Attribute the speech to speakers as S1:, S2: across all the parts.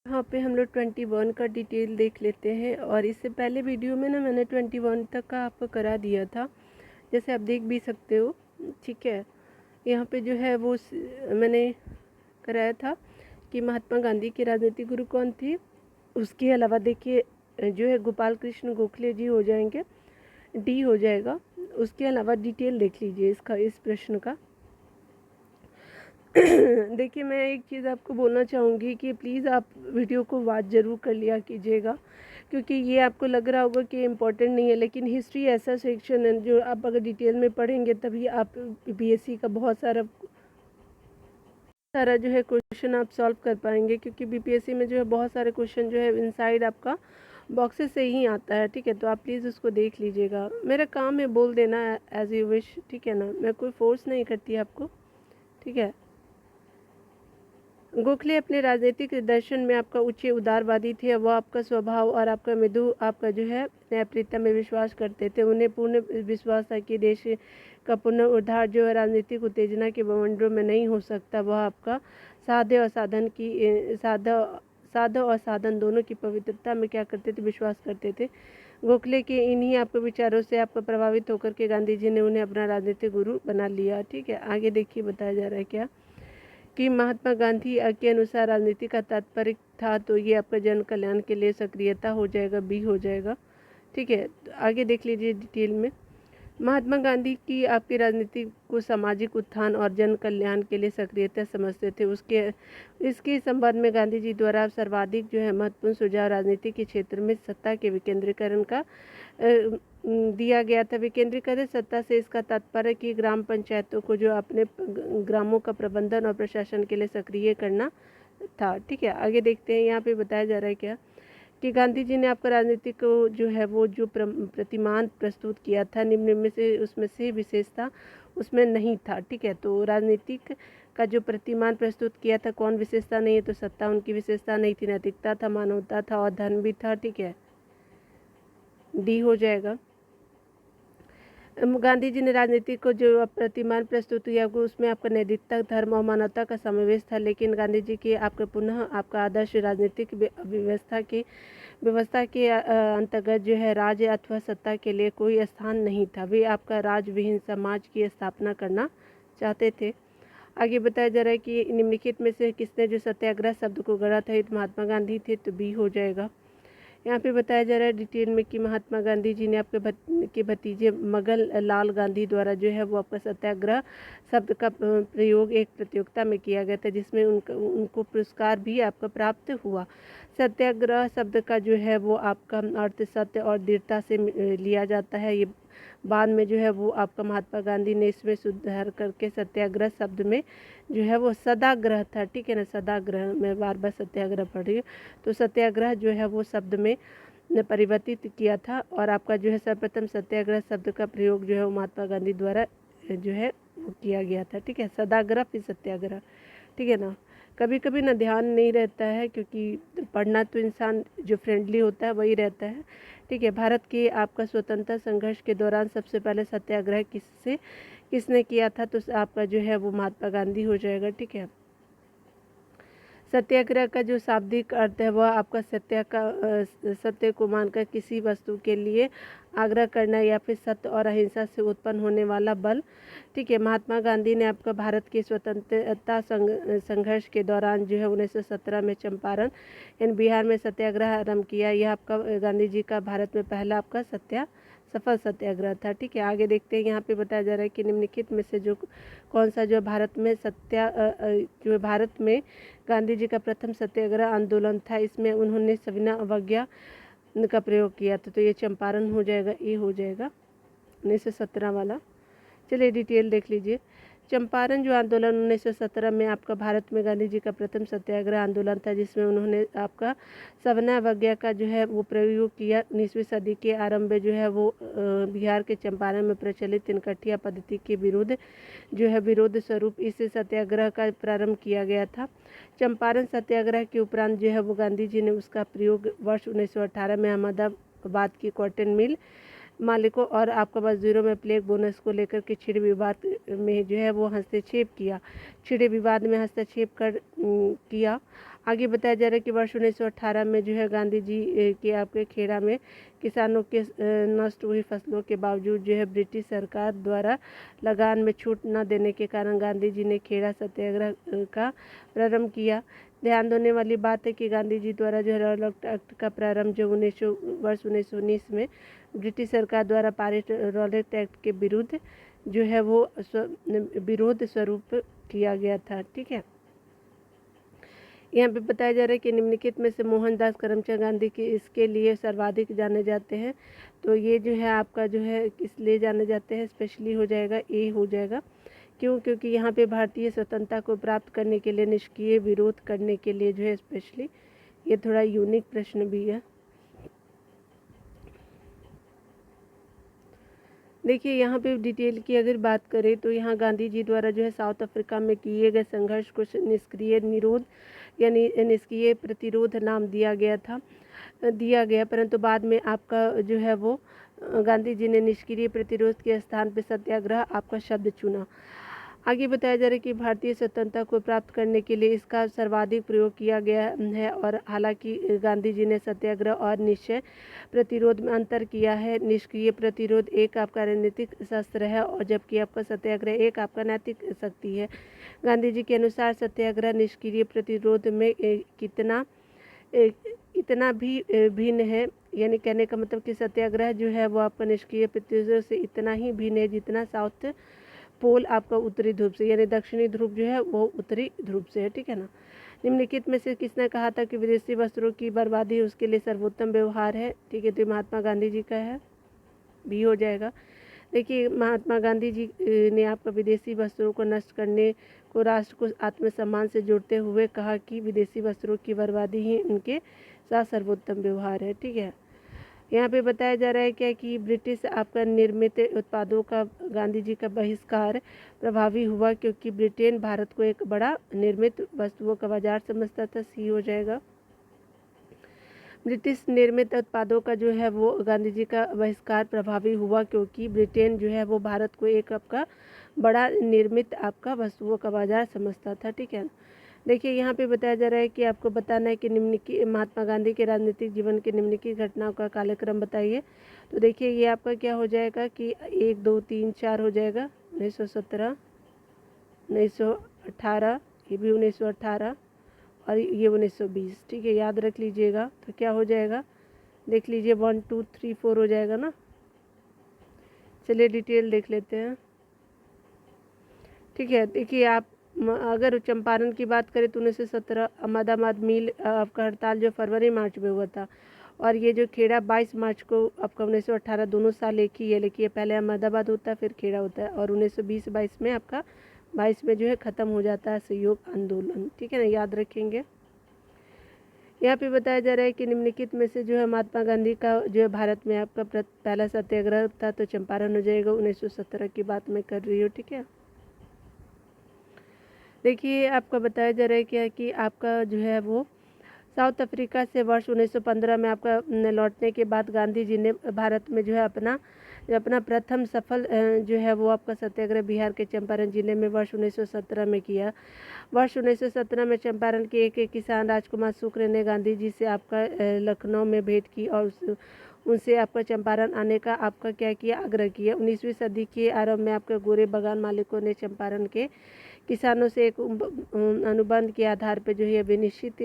S1: यहाँ पे हम लोग 21 का डिटेल देख लेते हैं। और इससे पहले वीडियो में ना मैंने 21 तक का आपको करा दिया था, जैसे आप देख भी सकते हो। ठीक है, यहाँ पे जो है वो मैंने कराया था कि महात्मा गांधी के राजनीतिक गुरु कौन थे। उसके अलावा देखिए जो है गोपाल कृष्ण गोखले जी हो जाएंगे, डी हो जाएगा। उसके अलावा डिटेल देख लीजिए इसका, इस प्रश्न का। देखिए मैं एक चीज़ आपको बोलना चाहूँगी कि प्लीज़ आप वीडियो को वॉच ज़रूर कर लिया कीजिएगा, क्योंकि ये आपको लग रहा होगा कि इम्पोर्टेंट नहीं है, लेकिन हिस्ट्री ऐसा सेक्शन है जो आप अगर डिटेल में पढ़ेंगे तभी आप बीपीएससी का बहुत सारा जो है क्वेश्चन आप सॉल्व कर पाएंगे। क्योंकि बीपीएससी में जो है बहुत सारे क्वेश्चन जो है इनसाइड आपका बॉक्सेस से ही आता है। ठीक है, तो आप प्लीज़ उसको देख लीजिएगा। मेरा काम है बोल देना एज यू विश, ठीक है ना, मैं कोई फोर्स नहीं करती आपको। ठीक है, गोखले अपने राजनीतिक दर्शन में आपका उच्च उदारवादी थे। वह आपका स्वभाव और आपका मृदु आपका जो है न्यायप्रियता में विश्वास करते थे। उन्हें पूर्ण विश्वास था कि देश का पुनरुद्धार जो है राजनीतिक उत्तेजना के बवंडरों में नहीं हो सकता। वह आपका साध्य और साधन की साध्य और साधन दोनों की पवित्रता में क्या करते थे, विश्वास करते थे। गोखले के इन्हीं आपके विचारों से आपको प्रभावित होकर के गांधी जी ने उन्हें अपना राजनीतिक गुरु बना लिया। ठीक है, आगे देखिए बताया जा रहा है क्या कि महात्मा गांधी के अनुसार राजनीति का तात्पर्य था, तो ये आपका जन कल्याण के लिए सक्रियता हो जाएगा, बी हो जाएगा। ठीक है, तो आगे देख लीजिए डिटेल में। महात्मा गांधी की आपकी राजनीति को सामाजिक उत्थान और जन कल्याण के लिए सक्रियता समझते थे। इसके संबंध में गांधी जी द्वारा सर्वाधिक जो है महत्वपूर्ण सुझाव राजनीति के क्षेत्र में सत्ता के विकेंद्रीकरण का दिया गया था। विकेंद्रीकृत सत्ता से इसका तात्पर्य कि ग्राम पंचायतों को जो अपने ग्रामों का प्रबंधन और प्रशासन के लिए सक्रिय करना था। ठीक है, आगे देखते हैं। यहाँ पे बताया जा रहा है क्या कि गांधी जी ने आपका राजनीति को जो है वो जो प्रतिमान प्रस्तुत किया था, निम्न में से उसमें से विशेषता उसमें नहीं था। ठीक है, तो राजनीतिक का जो प्रतिमान प्रस्तुत किया था, कौन विशेषता नहीं है, तो सत्ता उनकी विशेषता नहीं थी, नैतिकता था, मानवता था और धर्म भी था। ठीक है, डी हो जाएगा। गांधी जी ने राजनीति को जो प्रतिमान प्रस्तुत किया उसमें आपका नैतिकता, धर्म और मानवता का समावेश था। लेकिन गांधी जी के आपके पुनः आपका आदर्श राजनीतिक व्यवस्था के अंतर्गत जो है राज्य अथवा सत्ता के लिए कोई स्थान नहीं था। वे आपका राज विहीन समाज की स्थापना करना चाहते थे। आगे बताया जा रहा है कि निम्नलिखित में से किसने जो सत्याग्रह शब्द को गढ़ा था, तो महात्मा गांधी थे, तो बी हो जाएगा। यहाँ पे बताया जा रहा है डिटेल में कि महात्मा गांधी जी ने आपके भतीजे मगन लाल गांधी द्वारा जो है वो आपका सत्याग्रह शब्द का प्रयोग एक प्रतियोगिता में किया गया था, जिसमें उनको पुरस्कार भी आपका प्राप्त हुआ। सत्याग्रह शब्द का जो है वो आपका अर्थ सत्य और दृढ़ता से लिया जाता है। ये बाद में जो है वो आपका महात्मा गांधी ने इसमें सुधार करके सत्याग्रह शब्द में जो है वो सदाग्रह था। ठीक है ना, सदाग्रह, मैं बार बार सत्याग्रह पढ़ रही हूँ, तो सत्याग्रह जो है वो शब्द में परिवर्तित किया था। और आपका जो है सर्वप्रथम सत्याग्रह शब्द का प्रयोग जो है वो महात्मा गांधी द्वारा जो है वो किया गया था। ठीक है, सदाग्रह फिर सत्याग्रह। ठीक है ना, कभी कभी ना ध्यान नहीं रहता है, क्योंकि पढ़ना तो इंसान जो फ्रेंडली होता है वही रहता है। ठीक है, भारत के आपका स्वतंत्रता संघर्ष के दौरान सबसे पहले सत्याग्रह किसने किया था, तो आपका जो है वो महात्मा गांधी हो जाएगा। ठीक है, सत्याग्रह का जो शाब्दिक अर्थ है वह आपका सत्य को मानकर किसी वस्तु के लिए आग्रह करना या फिर सत्य और अहिंसा से उत्पन्न होने वाला बल। ठीक है, महात्मा गांधी ने आपका भारत के स्वतंत्रता संघर्ष के दौरान जो है 1917 में चंपारण यानी बिहार में सत्याग्रह आरंभ किया। यह आपका गांधी जी का भारत में पहला आपका सफल सत्याग्रह था। ठीक है, आगे देखते हैं। यहाँ पे बताया जा रहा है कि निम्नलिखित में से जो कौन सा जो भारत में गांधी जी का प्रथम सत्याग्रह आंदोलन था, इसमें उन्होंने सविनय अवज्ञा का प्रयोग किया था, तो ये चंपारण हो जाएगा, ये हो जाएगा 1917 वाला। चलिए डिटेल देख लीजिए। चंपारण जो आंदोलन 1917 में आपका भारत में गांधी जी का प्रथम सत्याग्रह आंदोलन था, जिसमें उन्होंने आपका सविनय अवज्ञा का जो है वो प्रयोग किया। 19वीं सदी के आरंभ में जो है वो बिहार के चंपारण में प्रचलित तिनकठिया पद्धति के विरुद्ध जो है विरोध स्वरूप इस सत्याग्रह का प्रारंभ किया गया था। चंपारण सत्याग्रह के उपरांत जो है वो गांधी जी ने उसका प्रयोग वर्ष 1918 में अहमदाबाद की कॉटन मिल मालिकों और आपका मजदूरों में प्लेग बोनस को लेकर के छिड़ विवाद में जो है वो हस्तक्षेप किया। छिड़ विवाद में हस्तक्षेप किया। आगे बताया जा रहा है कि वर्ष 1918 में जो है गांधी जी के आपके खेड़ा में किसानों के नष्ट हुई फसलों के बावजूद जो है ब्रिटिश सरकार द्वारा लगान में छूट न देने के कारण गांधी जी ने खेड़ा सत्याग्रह का प्रारंभ किया। ध्यान देने वाली बात है कि गांधी जी द्वारा जो है रॉलेट एक्ट का प्रारंभ जो वर्ष 1919 में ब्रिटिश सरकार द्वारा पारित रॉलेट एक्ट के विरुद्ध जो है वो विरोध स्वरूप किया गया था। ठीक है, यहाँ पे बताया जा रहा है कि निम्नलिखित में से मोहनदास करमचंद गांधी के इसके लिए सर्वाधिक जाने जाते हैं। तो ये जो है आपका जो है किस लिए जाने जाते हैं, स्पेशली हो जाएगा ए हो जाएगा। क्यों? क्योंकि यहाँ पे भारतीय स्वतंत्रता को प्राप्त करने के लिए निष्क्रिय विरोध करने के लिए जो है स्पेशली, ये थोड़ा यूनिक प्रश्न भी है। देखिए यहाँ पे डिटेल की अगर बात करें तो यहाँ गांधी जी द्वारा जो है साउथ अफ्रीका में किए गए संघर्ष को निष्क्रिय निरोध यानी निष्क्रिय प्रतिरोध नाम दिया गया, परंतु बाद में आपका जो है वो गांधी जी ने निष्क्रिय प्रतिरोध के स्थान पर सत्याग्रह आपका शब्द चुना। आगे बताया जा रहा है कि भारतीय स्वतंत्रता को प्राप्त करने के लिए इसका सर्वाधिक प्रयोग किया गया है और हालांकि गांधी जी ने सत्याग्रह और निश्चय प्रतिरोध में अंतर किया है। निष्क्रिय प्रतिरोध एक आपका राजनीतिक शस्त्र है और जबकि आपका सत्याग्रह एक आपका नैतिक शक्ति है। गांधी जी के अनुसार सत्याग्रह निष्क्रिय प्रतिरोध में इतना भी भिन्न है, यानी कहने का मतलब कि सत्याग्रह जो है वो आपका निष्क्रिय प्रतिरोध से इतना ही भिन्न है जितना साउथ पोल आपका उत्तरी ध्रुव से, यानी दक्षिणी ध्रुव जो है वो उत्तरी ध्रुव से है। ठीक है ना। निम्नलिखित में से किसने कहा था कि विदेशी वस्त्रों की बर्बादी उसके लिए सर्वोत्तम व्यवहार है? ठीक है, तो महात्मा गांधी जी का है, भी हो जाएगा। देखिए महात्मा गांधी जी ने आपका विदेशी वस्त्रों को नष्ट करने को राष्ट्र को आत्मसम्मान से जोड़ते हुए कहा कि विदेशी वस्त्रों की बर्बादी ही उनके साथ सर्वोत्तम व्यवहार है। ठीक है, यहाँ पे बताया जा रहा है क्या कि ब्रिटिश आपका निर्मित उत्पादों का गांधी जी का बहिष्कार प्रभावी हुआ क्योंकि ब्रिटेन भारत को एक बड़ा निर्मित वस्तुओं का बाजार समझता था। सी हो जाएगा। ब्रिटिश निर्मित उत्पादों का जो है वो गांधी जी का बहिष्कार प्रभावी हुआ क्योंकि ब्रिटेन जो है वो भारत को एक आपका बड़ा निर्मित आपका वस्तुओं का बाजार समझता था। ठीक है, देखिए यहाँ पे बताया जा रहा है कि आपको बताना है कि निम्नलिखित महात्मा गांधी के राजनीतिक जीवन के निम्नलिखित घटनाओं का कालक्रम बताइए। तो देखिए ये आपका क्या हो जाएगा कि 1 2 3 4 हो जाएगा। 1917, 1918, ये भी 1918 और ये 1920। ठीक है, याद रख लीजिएगा। तो क्या हो जाएगा, देख लीजिए 1 2 3 4 हो जाएगा ना। चलिए डिटेल देख लेते हैं। ठीक है, देखिए आप अगर चंपारण की बात करें तो 1917 अहमदाबाद मिल आपका हड़ताल जो फरवरी मार्च में हुआ था और ये जो खेड़ा 22 मार्च को आपका 1918 दोनों साल एक ही है, लेकिन ये पहले अहमदाबाद होता है फिर खेड़ा होता है और 1920-22 में आपका 22 में जो है ख़त्म हो जाता है सहयोग आंदोलन। ठीक है ना, याद रखेंगे। यहाँ पे बताया जा रहा है कि निम्नलिखित में से जो है महात्मा गांधी का जो है भारत में आपका पहला सत्याग्रह था, तो चंपारण हो जाएगा। 1917 की बात मैं कर रही हूँ। ठीक है, देखिए आपका बताया जा रहा है क्या कि आपका जो है वो साउथ अफ्रीका से वर्ष 1915 में आपका लौटने के बाद गांधी जी ने भारत में जो है अपना प्रथम सफल जो है वो आपका सत्याग्रह बिहार के चंपारण जिले में वर्ष 1917 में किया। वर्ष 1917 में चंपारण के एक किसान राजकुमार शुक्र ने गांधी जी से आपका लखनऊ में भेंट की और उनसे आपका चंपारण आने का आपका क्या किया, आग्रह किया। 19वीं सदी के आरंभ में आपके गोरे बागान मालिकों ने चंपारण के किसानों से एक अनुबंध के आधार पर जो है विनिश्चित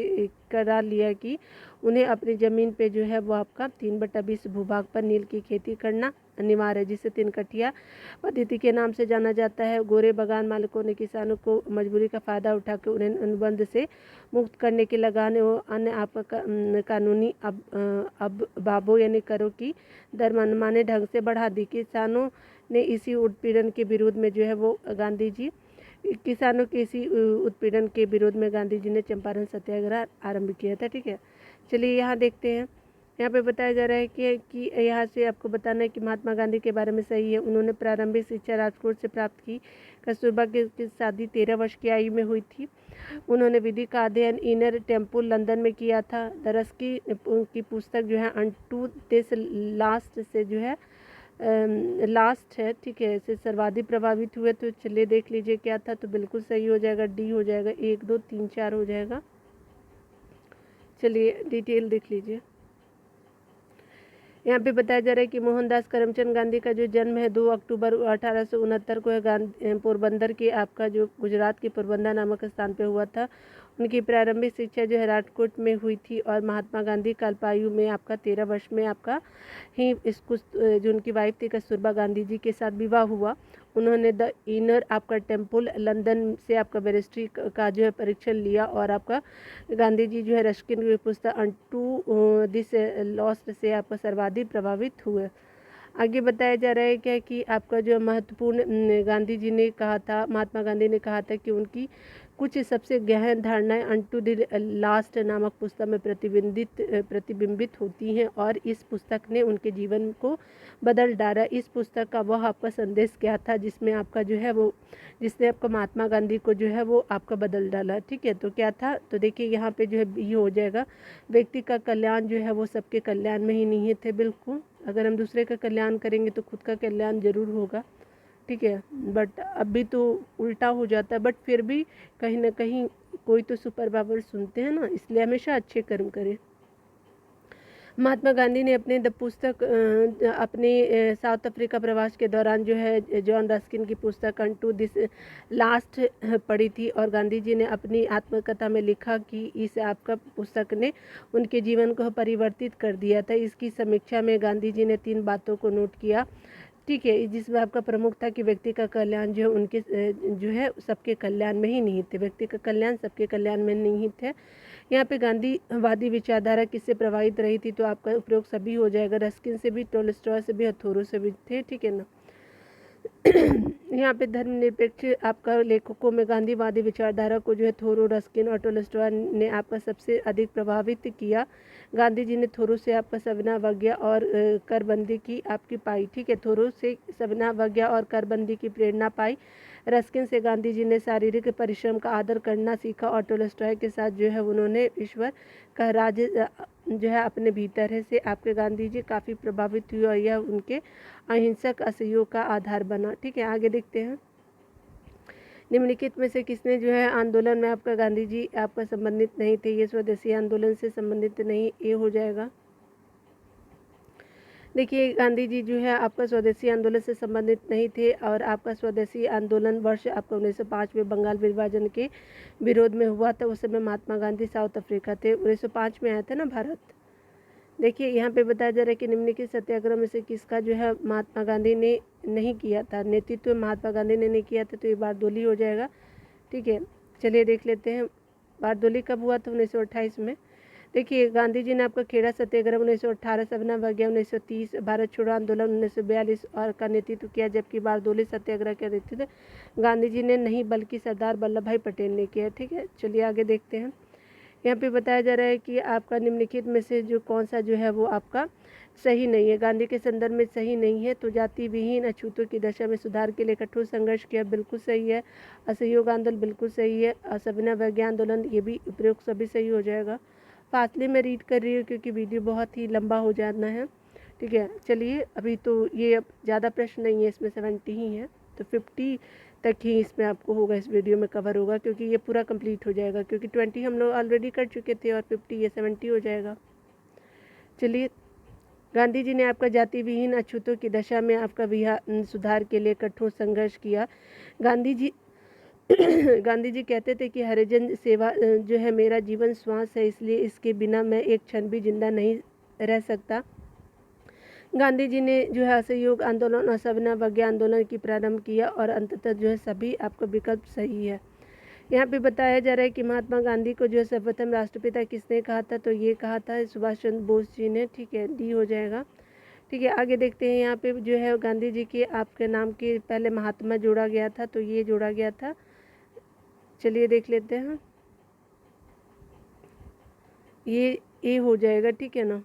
S1: करार लिया कि उन्हें अपनी ज़मीन पे जो है वो आपका 3/20 भूभाग पर नील की खेती करना अनिवार्य है, जिसे 3 कठिया पद्धति के नाम से जाना जाता है। गोरे बागान मालिकों ने किसानों को मजबूरी का फ़ायदा उठाकर उन्हें अनुबंध से मुक्त करने की लगान व अन्य आपका कानूनी अब बाबों यानी करों की दर मनमाने ढंग से बढ़ा दी। किसानों ने इसी उत्पीड़न के विरोध में जो है वो किसानों के इसी उत्पीड़न के विरोध में गांधी जी ने चंपारण सत्याग्रह आरंभ किया था। ठीक है, चलिए यहाँ देखते हैं। यहाँ पे बताया जा रहा है कि यहाँ से आपको बताना है कि महात्मा गांधी के बारे में सही है। उन्होंने प्रारंभिक शिक्षा राजकोट से प्राप्त की। कस्तूरबा की शादी 13 वर्ष की आयु में हुई थी। उन्होंने विधि का अध्ययन इनर टेम्पल लंदन में किया था। दरस की पुस्तक जो है अनटू दिस लास्ट से जो है लास्ट है। ठीक है, इससे सर्वाधिक प्रभावित हुए। तो चलिए देख लीजिए क्या था। तो बिल्कुल सही हो जाएगा, डी हो जाएगा। 1 2 3 4 हो जाएगा। चलिए डिटेल देख लीजिए। यहाँ पे बताया जा रहा है कि मोहनदास करमचंद गांधी का जो जन्म है 2 अक्टूबर 1869 को है पोरबंदर के आपका जो गुजरात के पोरबंदर नामक स्थान पे हुआ था। उनकी प्रारंभिक शिक्षा जो है राजकोट में हुई थी और महात्मा गांधी का अल्पायु में आपका 13 वर्ष में आपका ही इसको जो उनकी वाइफ थी कस्तूरबा गांधी जी के साथ विवाह हुआ। उन्होंने द इनर आपका टेम्पल लंदन से आपका बैरिस्ट्री का जो है परीक्षण लिया और आपका गांधी जी जो है रस्किन की पुस्तक अनटू दिस लॉस्ट से आपका सर्वाधिक प्रभावित हुए। आगे बताया जा रहा है क्या कि आपका जो महत्वपूर्ण गांधी जी ने कहा था, महात्मा गांधी ने कहा था कि उनकी कुछ सबसे गहन धारणाएं अनटू द लास्ट नामक पुस्तक में प्रतिबिंबित होती हैं और इस पुस्तक ने उनके जीवन को बदल डाला। इस पुस्तक का वह आपका संदेश क्या था जिसमें आपका जो है वो जिसने आपका महात्मा गांधी को जो है वो आपका बदल डाला। ठीक है, तो क्या था, तो देखिए यहाँ पे जो है ये हो जाएगा, व्यक्ति का कल्याण जो है वो सबके कल्याण में ही निहित है। बिल्कुल, अगर हम दूसरे का कल्याण करेंगे तो खुद का कल्याण जरूर होगा। ठीक है, बट अभी तो उल्टा हो जाता है, बट फिर भी कहीं ना कहीं कोई तो सुपर पावर सुनते हैं ना, इसलिए हमेशा अच्छे कर्म करें। महात्मा गांधी ने अपने अपने साउथ अफ्रीका प्रवास के दौरान जो है जॉन रस्किन की पुस्तक अनटू दिस लास्ट पढ़ी थी और गांधी जी ने अपनी आत्मकथा में लिखा कि इस आपका पुस्तक ने उनके जीवन को परिवर्तित कर दिया था। इसकी समीक्षा में गांधी जी ने 3 बातों को नोट किया। ठीक है, जिसमें आपका प्रमुख था कि व्यक्ति का कल्याण जो है उनके जो है सबके कल्याण में ही निहित है। व्यक्ति का कल्याण सबके कल्याण में निहित है। यहाँ पे गांधीवादी विचारधारा किससे प्रभावित रही थी, तो आपका उपयोग सभी हो जाएगा, रस्किन से भी, टोल्स्टॉय से भी, हथौरों से भी थे। ठीक है ना। यहाँ पे धर्मनिरपेक्ष आपका लेखकों में गांधीवादी विचारधारा को जो है थोरो, रस्किन और टोल्स्टॉय ने आपका सबसे अधिक प्रभावित किया। गांधी जी ने थोरो से आपका सविनावज्ञा और करबंदी की आपकी पाई। ठीक है, थोरो से सविनावज्ञा और करबंदी की प्रेरणा पाई। रस्किन से गांधी जी ने शारीरिक परिश्रम का आदर करना सीखा और टोल्स्टॉय के साथ जो है उन्होंने ईश्वर का राज्य जो है अपने भीतर है से आपके गांधी जी काफ़ी प्रभावित हुए और यह उनके अहिंसक असहयोग का आधार बना। ठीक है, आगे देखते हैं। निम्नलिखित में से किसने जो है आंदोलन में आपका गांधी जी आपका संबंधित नहीं थे, ये स्वदेशी आंदोलन से संबंधित नहीं, ये हो जाएगा। देखिए, गांधी जी जो है आपका स्वदेशी आंदोलन से संबंधित नहीं थे और आपका स्वदेशी आंदोलन वर्ष आपका 1905 में बंगाल विभाजन के विरोध में हुआ था। उस समय महात्मा गांधी साउथ अफ्रीका थे, 1905 में आया था ना भारत। देखिए, यहाँ पे बताया जा रहा है कि निम्नलिखित सत्याग्रह में से किसका जो है महात्मा गांधी ने नहीं किया था, नेतृत्व महात्मा गांधी ने नहीं किया था, तो ये बारदोली हो जाएगा। ठीक है, चलिए देख लेते हैं बारदोली कब हुआ था, 1928 में। देखिए, गांधी जी ने आपका खेड़ा सत्याग्रह 1918, सविनावज्ञा 1930, भारत छोड़ो आंदोलन 1942 और का नेतृत्व किया, जबकि बारदोली सत्याग्रह का नेतृत्व गांधी जी ने नहीं बल्कि सरदार वल्लभ भाई पटेल ने किया। ठीक है, चलिए आगे देखते हैं। यहाँ पे बताया जा रहा है कि आपका निम्नलिखित में से जो कौन सा जो है वो आपका सही नहीं है, गांधी के संदर्भ में सही नहीं है। तो जाति विहीन अछूतों की दशा में सुधार के लिए कठोर संघर्ष किया, बिल्कुल सही है। असहयोग आंदोलन बिल्कुल सही है। सविनावज्ञा आंदोलन, ये भी उपयोग सभी सही हो जाएगा। फासले में रीड कर रही हूँ क्योंकि वीडियो बहुत ही लंबा हो जाना है। ठीक है, चलिए अभी तो ये अब ज़्यादा प्रश्न नहीं है, इसमें 70 ही है, तो 50 तक ही इसमें आपको होगा, इस वीडियो में कवर होगा, क्योंकि ये पूरा कंप्लीट हो जाएगा, क्योंकि 20 हम लोग ऑलरेडी कर चुके थे और 50 ये 70 हो जाएगा। चलिए, गांधी जी ने आपका जाति विहीन अछूतों की दशा में आपका सुधार के लिए कठोर संघर्ष किया। गांधी जी गांधी जी कहते थे कि हरिजन सेवा जो है मेरा जीवन श्वास है, इसलिए इसके बिना मैं एक क्षण भी जिंदा नहीं रह सकता। गांधी जी ने जो है असहयोग आंदोलन और सविनावज्ञा आंदोलन की प्रारंभ किया और अंततः जो है सभी आपका विकल्प सही है। यहाँ पे बताया जा रहा है कि महात्मा गांधी को जो है सर्वप्रथम राष्ट्रपिता किसने कहा था, तो ये कहा था सुभाष चंद्र बोस जी ने। ठीक है, डी हो जाएगा। ठीक है, आगे देखते हैं। यहाँ पे जो है गांधी जी के आपके नाम के पहले महात्मा जोड़ा गया था, तो ये जोड़ा गया था। चलिए देख लेते हैं, ये हो जाएगा। ठीक है ना,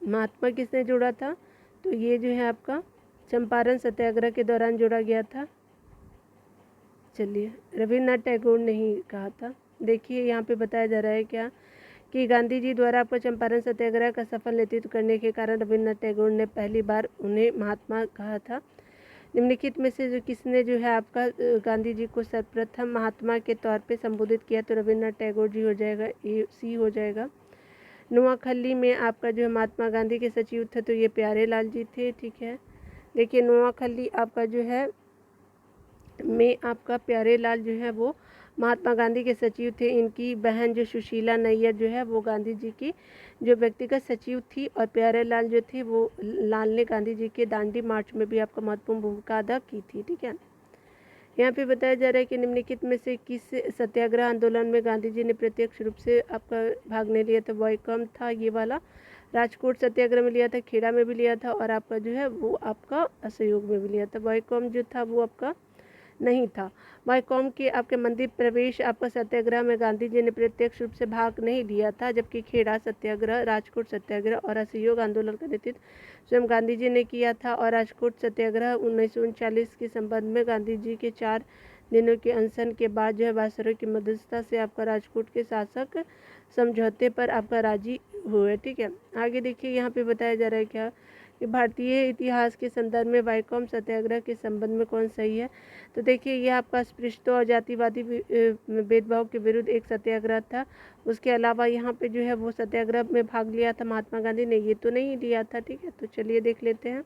S1: महात्मा किसने जोड़ा था, तो ये जो है आपका चंपारण सत्याग्रह के दौरान जोड़ा गया था। चलिए, रविन्द्रनाथ टैगोर ने ही कहा था। देखिए, यहाँ पे बताया जा रहा है क्या कि गांधी जी द्वारा आपका चंपारण सत्याग्रह का सफल नेतृत्व करने के कारण रविन्द्रनाथ टैगोर ने पहली बार उन्हें महात्मा कहा था। निम्नलिखित में से जो किसने जो है आपका गांधी जी को सर्वप्रथम महात्मा के तौर पे संबोधित किया, तो रविन्द्रनाथ टैगोर जी हो जाएगा, ये सी हो जाएगा। नोआखली में आपका जो है महात्मा गांधी के सचिव थे तो ये प्यारे लाल जी थे। ठीक है, देखिए नोआखली आपका जो है में आपका प्यारे लाल जो है वो महात्मा गांधी के सचिव थे। इनकी बहन जो सुशीला नैयर जो है वो गांधी जी की जो व्यक्तिगत सचिव थी, और प्यारे लाल जो थे वो लाल ने गांधी जी के दांडी मार्च में भी आपका महत्वपूर्ण भूमिका अदा की थी। ठीक है, यहाँ पे बताया जा रहा है कि निम्नलिखित में से किस सत्याग्रह आंदोलन में गांधी जी ने प्रत्यक्ष रूप से आपका भाग नहीं लिया था। वॉयकॉम था ये वाला, राजकोट सत्याग्रह में लिया था, खेड़ा में भी लिया था, और आपका जो है वो आपका असहयोग में भी लिया था। वॉयकॉम जो था वो आपका नहीं था। वॉयकॉम के आपके मंदिर प्रवेश आपका सत्याग्रह में गांधी जी ने प्रत्यक्ष रूप से भाग नहीं लिया था, जबकि खेड़ा सत्याग्रह, राजकोट सत्याग्रह और असहयोग आंदोलन का नेतृत्व स्वयं गांधी जी ने किया था। और राजकोट सत्याग्रह 1939 के संबंध में गांधी जी के 4 दिनों के अनशन के बाद जो है वायसरॉय की मध्यस्थता से आपका राजकोट के शासक समझौते पर आपका राजी हुए। ठीक है, आगे देखिए यहाँ पे बताया जा रहा है क्या कि भारतीय इतिहास के संदर्भ में वॉयकॉम सत्याग्रह के संबंध में कौन सही है। तो देखिए ये आपका अस्पृश्यता और जातिवादी भेदभाव के विरुद्ध एक सत्याग्रह था। उसके अलावा यहाँ पे जो है वो सत्याग्रह में भाग लिया था महात्मा गांधी ने, ये तो नहीं लिया था। ठीक है, तो चलिए देख लेते हैं।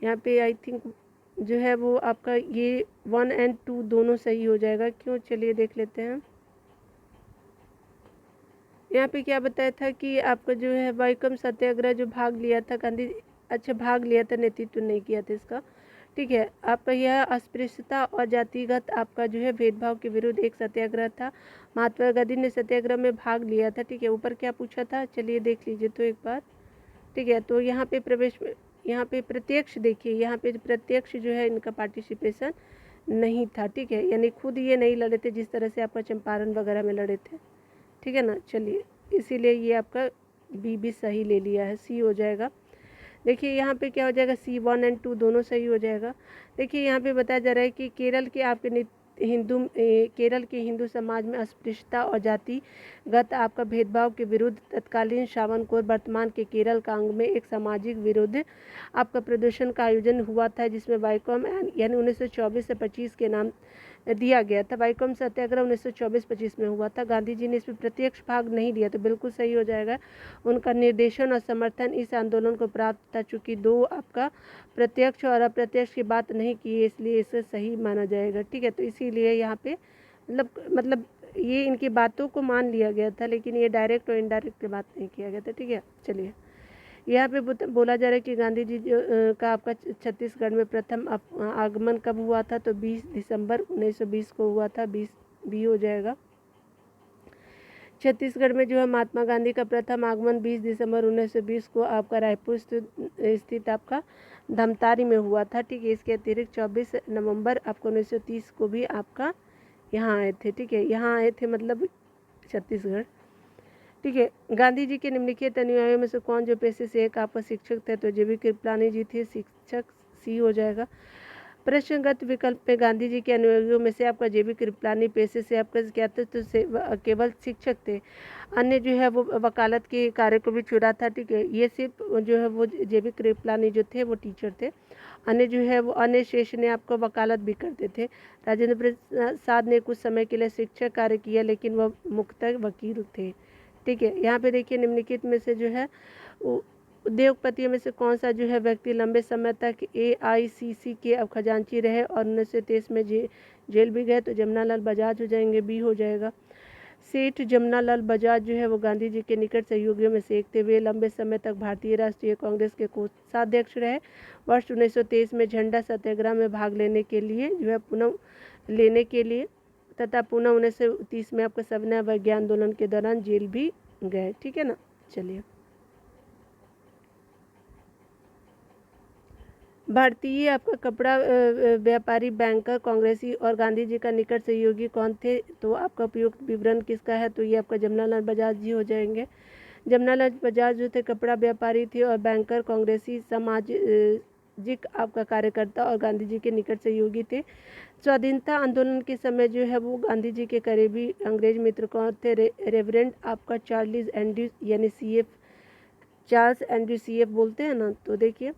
S1: यहाँ पे आई थिंक जो है वो आपका ये 1 और 2 दोनों सही हो जाएगा। क्यों, चलिए देख लेते हैं। यहाँ पे क्या बताया था कि आपका जो है वॉयकॉम सत्याग्रह जो भाग लिया था गांधी, अच्छा भाग लिया था, नेतृत्व नहीं किया था इसका। ठीक है, आपका यह अस्पृश्यता और जातिगत आपका जो है भेदभाव के विरुद्ध एक सत्याग्रह था। महात्मा गांधी ने सत्याग्रह में भाग लिया था। ठीक है, ऊपर क्या पूछा था, चलिए देख लीजिए तो एक बार। ठीक है, तो यहाँ पे प्रवेश, यहाँ पे प्रत्यक्ष देखिए, यहाँ पे प्रत्यक्ष जो है इनका पार्टिसिपेशन नहीं था। ठीक है, यानी खुद ये नहीं लड़े थे जिस तरह से आपका चंपारण वगैरह में लड़े थे। ठीक है ना, चलिए इसीलिए ये आपका बी भी सही ले लिया है, सी हो जाएगा। देखिए यहाँ पे क्या हो जाएगा, C 1 और 2 दोनों सही हो जाएगा। देखिए यहाँ पे बताया जा रहा है कि केरल के आपके केरल के हिंदू समाज में अस्पृश्यता और जातिगत आपका भेदभाव के विरुद्ध तत्कालीन शावनकोर वर्तमान के केरल कांग में एक सामाजिक विरोध आपका प्रदर्शन का आयोजन हुआ था, जिसमें वॉयकॉम यानी 1924 से 25 के नाम दिया गया था। वॉयकॉम सत्याग्रह 1924-25 में हुआ था। गांधी जी ने इसमें प्रत्यक्ष भाग नहीं लिया, तो बिल्कुल सही हो जाएगा। उनका निर्देशन और समर्थन इस आंदोलन को प्राप्त था। चूँकि 2 आपका प्रत्यक्ष और अप्रत्यक्ष की बात नहीं की है, इसलिए इसे सही माना जाएगा। ठीक है, तो इसीलिए यहाँ पे मतलब ये इनकी बातों को मान लिया गया था, लेकिन ये डायरेक्ट और इनडायरेक्ट बात नहीं किया गया था। ठीक है, चलिए यहाँ पे बोला जा रहा है कि गांधी जी का आपका छत्तीसगढ़ में प्रथम आगमन कब हुआ था। तो 20 दिसंबर 1920 को हुआ था, 20 भी हो जाएगा। छत्तीसगढ़ में जो है महात्मा गांधी का प्रथम आगमन 20 दिसंबर 1920 को आपका रायपुर स्थित आपका धमतारी में हुआ था। ठीक है, इसके अतिरिक्त 24 नवंबर आपको 1930 को भी आपका यहाँ आए थे। ठीक है, यहाँ आए थे मतलब छत्तीसगढ़। ठीक है, गांधी जी के निम्नलिखित अनुयायियों में से कौन जो पेशे से एक आपका शिक्षक थे। तो जेबी कृपलानी जी थे, शिक्षक, सी हो जाएगा। प्रश्नगत विकल्प में गांधी जी के अनुयायियों में से आपका जेबी कृपलानी पेशे से आपका क्या थे, तो केवल शिक्षक थे। अन्य जो है वो वकालत के कार्य को भी छुड़ा था। ठीक है, ये सिर्फ जो है वो जेबी कृपलानी जो थे वो टीचर थे। अन्य जो है वो अन्य शेष ने आपको वकालत भी करते थे। राजेंद्र प्रसाद ने कुछ समय के लिए शिक्षक कार्य किया, लेकिन वह मुख्यतः वकील थे। ठीक है, यहाँ पे देखिए निम्नलिखित में से जो है उद्योगपतियों में से कौन सा जो है व्यक्ति लंबे समय तक AICC के अब खजांची रहे और 1923 में जेल भी गए। तो जमनालाल बजाज हो जाएंगे, बी हो जाएगा। सेठ जमनालाल बजाज जो है वो गांधी जी के निकट सहयोगियों में से एक थे। वे लंबे समय तक भारतीय राष्ट्रीय कांग्रेस के कोषाध्यक्ष रहे। वर्ष 1923 में झंडा सत्याग्रह में भाग लेने के लिए जो है तथा पुनः 1930 में आपका सविनय अवज्ञा आंदोलन के दौरान जेल भी गए। ठीक है ना, चलिए भारतीय आपका कपड़ा व्यापारी, बैंकर, कांग्रेसी और गांधी जी का निकट सहयोगी कौन थे। तो आपका उपयुक्त विवरण किसका है। तो ये आपका जमनालाल बजाज जी हो जाएंगे। जमनालाल बजाज जो थे कपड़ा व्यापारी थे और बैंकर, कांग्रेसी, सामाजिक आपका कार्यकर्ता और गांधी जी के निकट सहयोगी थे। स्वाधीनता आंदोलन के समय जो है वो गांधी जी के करीबी अंग्रेज मित्र कौन थे। रेवरेंड आपका चार्ल्स एंड्रयूज यानी CF, चार्ल्स एंड्रू CF बोलते हैं ना। तो देखिए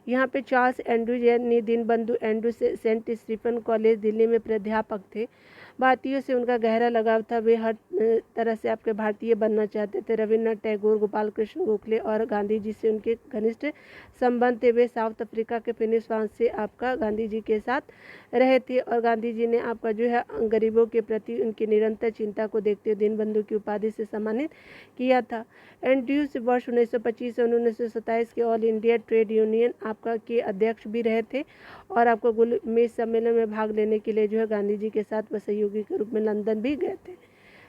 S1: यहाँ पे चार्ल्स एंड्रू यानी Deenbandhu Andrew Saint Stephen College Delhi में प्राध्यापक थे। भारतीयों से उनका गहरा लगाव था। वे हर तरह से आपके भारतीय बनना चाहते थे। रविन्द्रनाथ टैगोर, गोपाल कृष्ण गोखले और गांधी जी से उनके घनिष्ठ संबंध थे। वे साउथ अफ्रीका के फिनिक्स से आपका गांधी जी के साथ रहे थे और गांधी जी ने आपका जो है गरीबों के प्रति उनकी निरंतर चिंता को देखते हुए दीनबंधु की उपाधि से सम्मानित किया था। एंड्रयूज वर्ष 1925 और 1927 के ऑल इंडिया ट्रेड यूनियन आपका के अध्यक्ष भी रहे थे और आपको गोलमेज सम्मेलन में भाग लेने के लिए जो है गांधी जी के साथ वह सहयोगी के रूप में लंदन भी गए थे।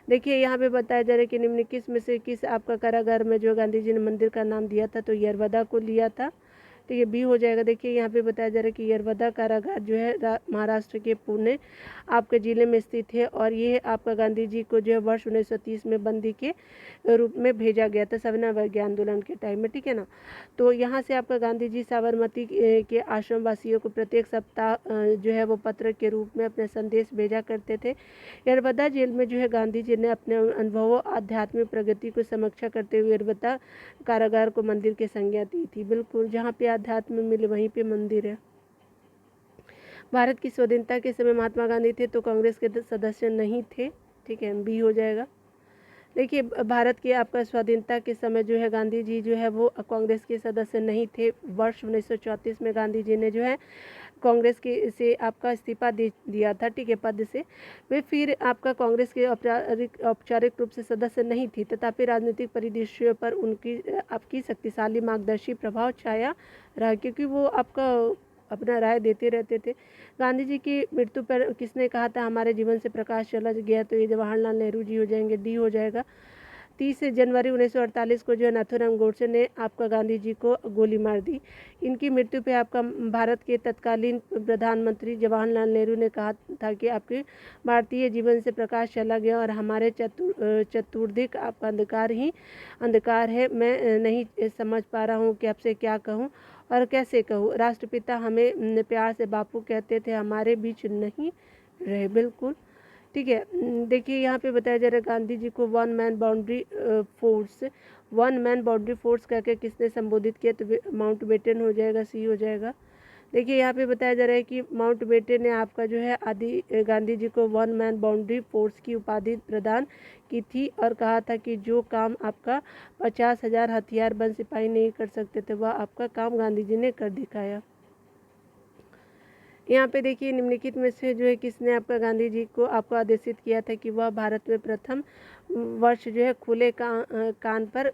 S1: देखिए यहाँ पे बताया जा रहा है कि निम्नलिखित में से किस आपका कारागार में जो गांधी जी ने मंदिर का नाम दिया था, तो यरवदा को लिया था। तो ये बी हो जाएगा। देखिए यहाँ पे बताया जा रहा है कि यरवदा कारागार जो है महाराष्ट्र के पुणे आपके ज़िले में स्थित है और ये आपका गांधी जी को जो है वर्ष 1930 में बंदी के रूप में भेजा गया था सविनय आंदोलन के टाइम में, ठीक है ना। तो यहाँ से आपका गांधी जी साबरमती के आश्रम वासियों को प्रत्येक सप्ताह जो है वो पत्र के रूप में अपने संदेश भेजा करते थे। यरवदा जेल में जो है गांधी जी ने अपने अनुभवों आध्यात्मिक प्रगति को समीक्षा करते हुए यरवदा कारागार को मंदिर की संज्ञा दी थी। बिल्कुल, जहाँ पे अध्यात्म मिले वहीं पे मंदिर है। भारत की स्वाधीनता के समय महात्मा गांधी थे तो कांग्रेस के सदस्य नहीं थे, ठीक है, बी हो जाएगा। देखिए भारत की आपका स्वाधीनता के समय जो है गांधी जी जो है वो कांग्रेस के सदस्य नहीं थे। वर्ष 1934 में गांधी जी ने जो है कांग्रेस के से आपका इस्तीफा दिया था, ठीक है, पद से। वे फिर आपका कांग्रेस के औपचारिक रूप से सदस्य नहीं थी, तथापि राजनीतिक परिदृश्यों पर उनकी आपकी शक्तिशाली मार्गदर्शी प्रभाव छाया रहा, क्योंकि वो आपका अपना राय देते रहते थे। गांधी जी की मृत्यु पर किसने कहा था हमारे जीवन से प्रकाश चला गया, तो ये जवाहरलाल नेहरू जी हो जाएंगे, डी हो जाएगा। 30 जनवरी 1948 को जो है नाथूराम गोडसे ने आपका गांधी जी को गोली मार दी। इनकी मृत्यु पे आपका भारत के तत्कालीन प्रधानमंत्री जवाहरलाल नेहरू ने कहा था कि आपके भारतीय जीवन से प्रकाश चला गया और हमारे चतुर्दिक आपका अंधकार है। मैं नहीं समझ पा रहा हूँ कि आपसे क्या कहूँ और कैसे कहूँ। राष्ट्रपिता हमें प्यार से बापू कहते थे, हमारे बीच नहीं रहे। बिल्कुल, ठीक है। देखिए यहाँ पे बताया जा रहा है गांधी जी को वन मैन बाउंड्री फोर्स कहकर किसने संबोधित किया, तो माउंटबेटन हो जाएगा, सी हो जाएगा। देखिए यहाँ पे बताया जा रहा है कि माउंटबेटन ने आपका जो है आदि गांधी जी को वन मैन बाउंड्री फोर्स की उपाधि प्रदान की थी और कहा था कि जो काम आपका 50,000 हथियारबंद सिपाही नहीं कर सकते थे वह आपका काम गांधी जी ने कर दिखाया। यहाँ पे देखिए निम्नलिखित में से जो है किसने आपका गांधी जी को आपको आदेशित किया था कि वह भारत में प्रथम वर्ष जो है खुले कान पर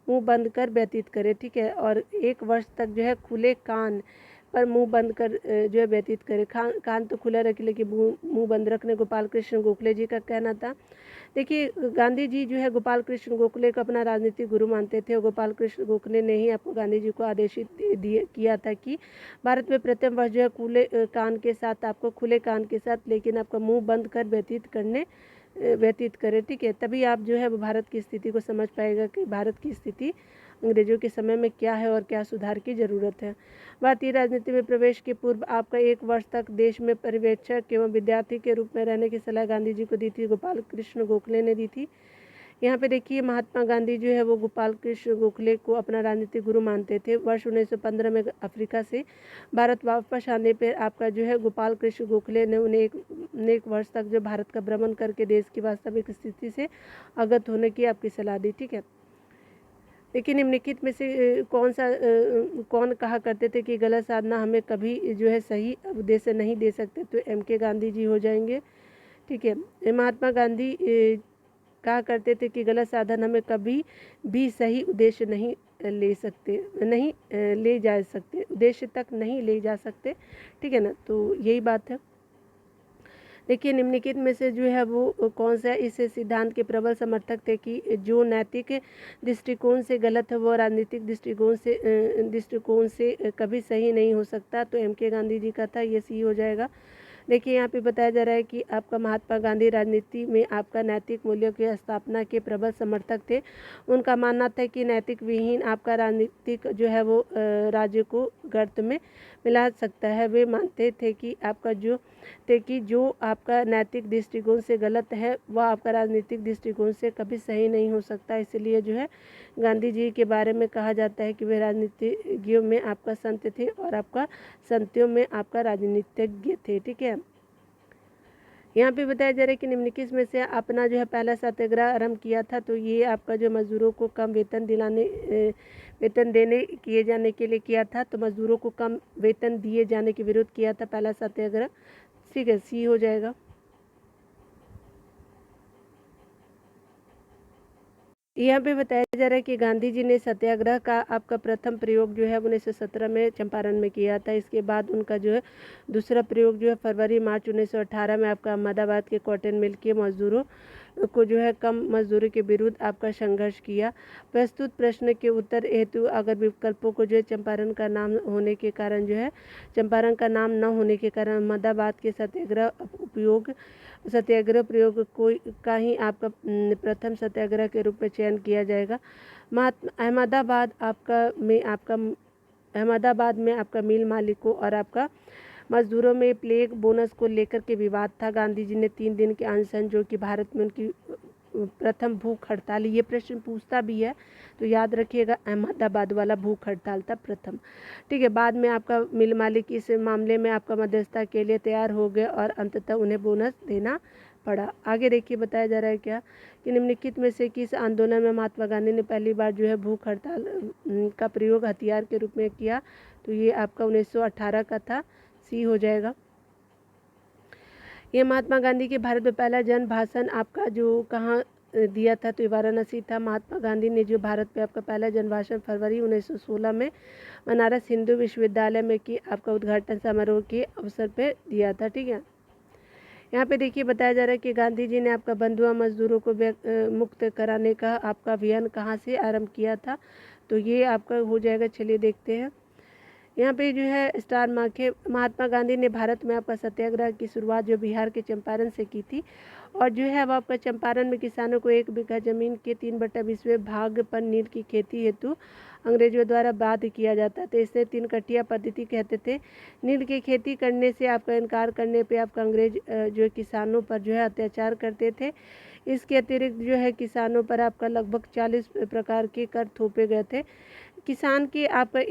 S1: मुंह बंद कर व्यतीत करे, ठीक है, और 1 वर्ष तक जो है खुले कान पर मुंह बंद कर जो है व्यतीत करे। कान तो खुला रखे लेकिन मुंह बंद रखने गोपाल कृष्ण गोखले जी का कहना था। देखिए गांधी जी जो है गोपाल कृष्ण गोखले को अपना राजनीतिक गुरु मानते थे और गोपाल कृष्ण गोखले ने ही आपको गांधी जी को आदेशित किया था कि भारत में प्रथम वर्ष जो है खुले कान के साथ आपको खुले कान के साथ लेकिन आपका मुंह बंद कर व्यतीत करें, ठीक है। तभी आप जो है भारत की स्थिति को समझ पाएगा कि भारत की स्थिति अंग्रेजों के समय में क्या है और क्या सुधार की ज़रूरत है। भारतीय राजनीति में प्रवेश के पूर्व आपका 1 वर्ष तक देश में पर्यवेक्षक एवं विद्यार्थी के रूप में रहने की सलाह गांधी जी को दी थी, गोपाल कृष्ण गोखले ने दी थी। यहाँ पे देखिए महात्मा गांधी जो है वो गोपाल कृष्ण गोखले को अपना राजनीतिक गुरु मानते थे। वर्ष 1915 में अफ्रीका से भारत वापस आने पर आपका जो है गोपाल कृष्ण गोखले ने उन्हें एक वर्ष तक जो भारत का भ्रमण करके देश की वास्तविक स्थिति से अवगत होने की आपकी सलाह दी, ठीक है। लेकिन निम्नलिखित में से कौन कहा करते थे कि गलत साधना हमें कभी जो है सही उद्देश्य नहीं दे सकते, तो MK गांधी जी हो जाएंगे, ठीक है। महात्मा गांधी कहा करते थे कि गलत साधन हमें कभी भी सही उद्देश्य नहीं ले जा सकते, उद्देश्य तक नहीं ले जा सकते, ठीक है ना। तो यही बात है। देखिए निम्नलिखित में से जो है वो कौन सा इस सिद्धांत के प्रबल समर्थक थे कि जो नैतिक दृष्टिकोण से गलत है वो राजनीतिक दृष्टिकोण से कभी सही नहीं हो सकता, तो MK गांधी जी का था, ये सी हो जाएगा। देखिए यहाँ पे बताया जा रहा है कि आपका महात्मा गांधी राजनीति में आपका नैतिक मूल्यों की स्थापना के प्रबल समर्थक थे। उनका मानना था कि नैतिक विहीन आपका राजनीतिक जो है वो राज्य को गर्त में मिला सकता है। वे मानते थे कि जो आपका नैतिक दृष्टिकोण से गलत है वह आपका राजनीतिक दृष्टिकोण से कभी सही नहीं हो सकता। इसलिए जो है गांधी जी के बारे में कहा जाता है कि वे राजनीतिज्ञों में आपका संत थे और आपका संतों में आपका राजनीतिज्ञ थे, ठीक है। यहाँ पे बताया जा रहा है कि निम्नलिखित में से अपना जो है पहला सत्याग्रह आरंभ किया था, तो ये आपका जो मज़दूरों को कम वेतन देने किए जाने के लिए किया था, तो मज़दूरों को कम वेतन दिए जाने के विरुद्ध किया था पहला सत्याग्रह। ठीक है, सी हो जाएगा। यहाँ पे बताया जा रहा है कि गांधी जी ने सत्याग्रह का आपका प्रथम प्रयोग जो है 1917 में चंपारण में किया था। इसके बाद उनका जो है दूसरा प्रयोग जो है फरवरी मार्च 1918 में आपका अहमदाबाद के कॉटन मिल के मजदूरों को जो है कम मजदूरी के विरुद्ध आपका संघर्ष किया। प्रस्तुत प्रश्न के उत्तर हेतु अगर विकल्पों को जो है चंपारण का नाम होने के कारण जो है चंपारण का नाम न होने के कारण अहमदाबाद के सत्याग्रह प्रयोग का ही आपका प्रथम सत्याग्रह के रूप में चयन किया जाएगा। अहमदाबाद में आपका मिल मालिकों और आपका मजदूरों में प्लेग बोनस को लेकर के विवाद था। गांधी जी ने 3 दिन के अनशन जो कि भारत में उनकी प्रथम भूख हड़ताल, ये प्रश्न पूछता भी है तो याद रखिएगा, अहमदाबाद वाला भूख हड़ताल था प्रथम। ठीक है, बाद में आपका मिल मालिक इस मामले में आपका मध्यस्थता के लिए तैयार हो गए और अंततः उन्हें बोनस देना पड़ा। आगे देखिए बताया जा रहा है क्या कि निम्नलिखित में से किस आंदोलन में महात्मा गांधी ने पहली बार जो है भूख हड़ताल का प्रयोग हथियार के रूप में किया, तो ये आपका 1918 का था, सी हो जाएगा। ये महात्मा गांधी के भारत में पहला जन भाषण आपका जो कहाँ दिया था, तो वाराणसी था। महात्मा गांधी ने जो भारत पे आपका पहला जन भाषण फरवरी 1916 में बनारस हिंदू विश्वविद्यालय में की आपका उद्घाटन समारोह के अवसर पे दिया था। ठीक है, यहाँ पे देखिए बताया जा रहा है कि गांधी जी ने आपका बंधुआ मजदूरों को मुक्त कराने का आपका अभियान कहाँ से आरंभ किया था, तो ये आपका हो जाएगा, चलिए देखते हैं। यहाँ पे जो है स्टार मार्क है। महात्मा गांधी ने भारत में आपका सत्याग्रह की शुरुआत जो बिहार के चंपारण से की थी, और जो है वह आपका चंपारण में किसानों को 1 बीघा जमीन के 3/20 भाग पर नील की खेती हेतु अंग्रेजों द्वारा बाध्य किया जाता था। इसे 3 कट्टिया पद्धति कहते थे। नील की खेती करने से आपका इनकार करने पे आपका अंग्रेज जो किसानों पर जो है अत्याचार करते थे। इसके अतिरिक्त जो है किसानों पर आपका लगभग 40 प्रकार के कर थोपे गए थे। किसान के आपका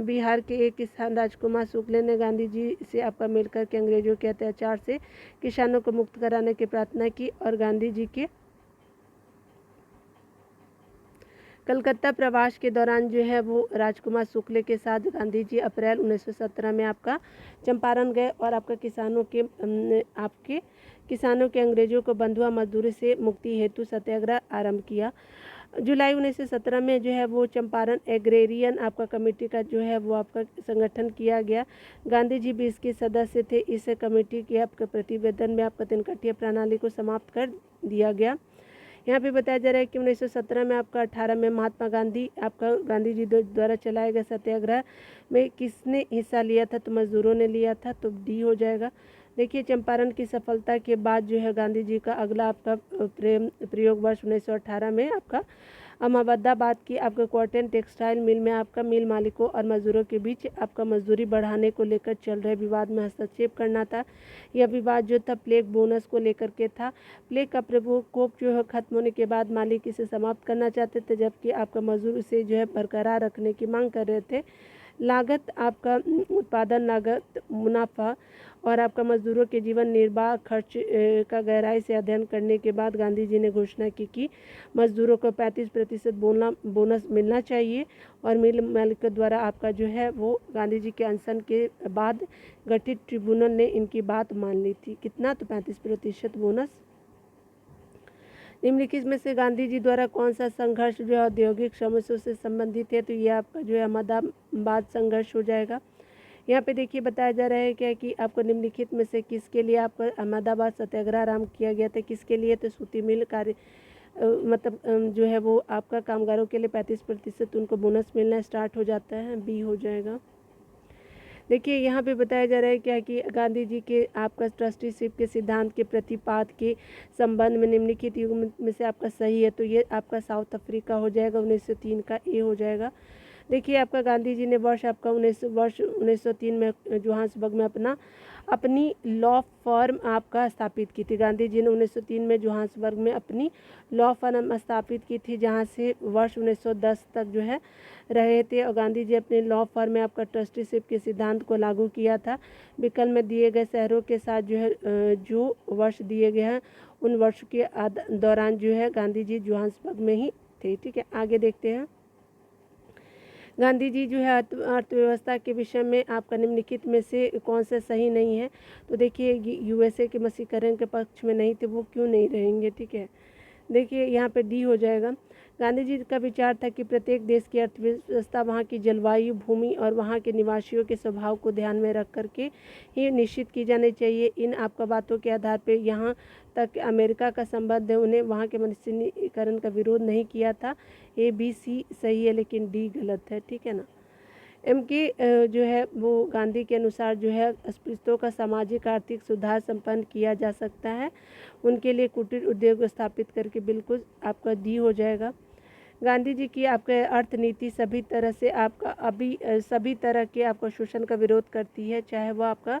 S1: बिहार के एक किसान राजकुमार शुक्ल ने गांधी जी से आपका मिलकर के अंग्रेजों के अत्याचार से किसानों को मुक्त कराने की प्रार्थना की, और गांधी जी के कलकत्ता प्रवास के दौरान जो है वो राजकुमार शुक्ल के साथ गांधी जी अप्रैल 1917 में आपका चंपारण गए और आपका किसानों के अंग्रेजों को बंधुआ मजदूरी से मुक्ति हेतु सत्याग्रह आरंभ किया। जुलाई 1917 में जो है वो चंपारण एग्रेरियन आपका कमेटी का जो है वो आपका संगठन किया गया। गांधी जी भी इसके सदस्य थे। इस कमेटी के आपके प्रतिवेदन में आपका 3 कट्टिया प्रणाली को समाप्त कर दिया गया। यहाँ पे बताया जा रहा है कि 1917 में आपका 18 में महात्मा गांधी जी द्वारा चलाए गए सत्याग्रह में किसने हिस्सा लिया था, तो मजदूरों ने लिया था, तो डी हो जाएगा। देखिए चंपारण की सफलता के बाद जो है गांधी जी का अगला आपका प्रयोग वर्ष 1918 में आपका अहमदाबाद की आपका कॉटन टेक्सटाइल मिल में आपका मिल मालिकों और मजदूरों के बीच आपका मजदूरी बढ़ाने को लेकर चल रहे विवाद में हस्तक्षेप करना था। यह विवाद जो था प्लेग बोनस को लेकर के था। प्लेग का प्रकोप जो है खत्म होने के बाद मालिक इसे समाप्त करना चाहते थे, जबकि आपका मजदूर इसे जो है बरकरार रखने की मांग कर रहे थे। लागत आपका उत्पादन लागत, मुनाफा और आपका मजदूरों के जीवन निर्वाह खर्च का गहराई से अध्ययन करने के बाद गांधी जी ने घोषणा की कि मजदूरों को 35% बोनस मिलना चाहिए, और मिल मालिक द्वारा आपका जो है वो गांधी जी के अनशन के बाद गठित ट्रिब्यूनल ने इनकी बात मान ली थी। कितना, तो 35% बोनस। निम्नलिखित में से गांधी जी द्वारा कौन सा संघर्ष जो है औद्योगिक समस्याओं से संबंधित है, तो ये आपका जो है अहमदाबाद संघर्ष हो जाएगा। यहाँ पे देखिए बताया जा रहा है क्या कि आपको निम्नलिखित में से किसके लिए आपका अहमदाबाद सत्याग्रह आरंभ किया गया था, किसके लिए, तो सूती मिल कार्य जो है वो आपका कामगारों के लिए 35% उनको बोनस मिलना स्टार्ट हो जाता है, बी हो जाएगा। देखिए यहाँ पे बताया जा रहा है क्या कि गांधी जी के आपका ट्रस्टीशिप के सिद्धांत के प्रतिपाद के संबंध में निम्नलिखित युग में से आपका सही है, तो ये आपका साउथ अफ्रीका हो जाएगा, 1903 का ए हो जाएगा। देखिए आपका गांधी जी ने वर्ष 1903 में जोहान्सबर्ग में अपना अपनी लॉ फर्म आपका स्थापित की थी। गांधी जी ने 1903 में जोहान्सबर्ग में अपनी लॉ फर्म स्थापित की थी, जहां से वर्ष 1910 तक जो है रहे थे। और गांधी जी अपने लॉ फर्म में आपका ट्रस्टीशिप के सिद्धांत को लागू किया था। विकल्प में दिए गए शहरों के साथ जो है जो वर्ष दिए गए हैं उन वर्ष के दौरान जो है गांधी जी जोहान्सबर्ग में ही थे। ठीक है, आगे देखते हैं। गांधी जी जो है अर्थव्यवस्था के विषय में आपका निम्नलिखित में से कौन सा सही नहीं है। तो देखिए यूएसए के मसीकरण के पक्ष में नहीं थे, वो क्यों नहीं रहेंगे। ठीक है, देखिए यहाँ पे डी हो जाएगा। गांधी जी का विचार था कि प्रत्येक देश की अर्थव्यवस्था वहाँ की जलवायु, भूमि और वहाँ के निवासियों के स्वभाव को ध्यान में रख करके ही निश्चित की जानी चाहिए। इन आपका बातों के आधार पर यहाँ तक अमेरिका का संबंध है, उन्हें वहाँ के मनुष्यीकरण का विरोध नहीं किया था। ए बी सी सही है, लेकिन डी गलत है। ठीक है ना। एम के जो है वो गांधी के अनुसार जो है अस्पृश्यों का सामाजिक आर्थिक सुधार संपन्न किया जा सकता है। उनके लिए कुटीर उद्योग स्थापित करके, बिल्कुल आपका डी हो जाएगा। गांधी जी की आपके अर्थनीति सभी तरह से आपका सभी तरह के आपका शोषण का विरोध करती है, चाहे वह आपका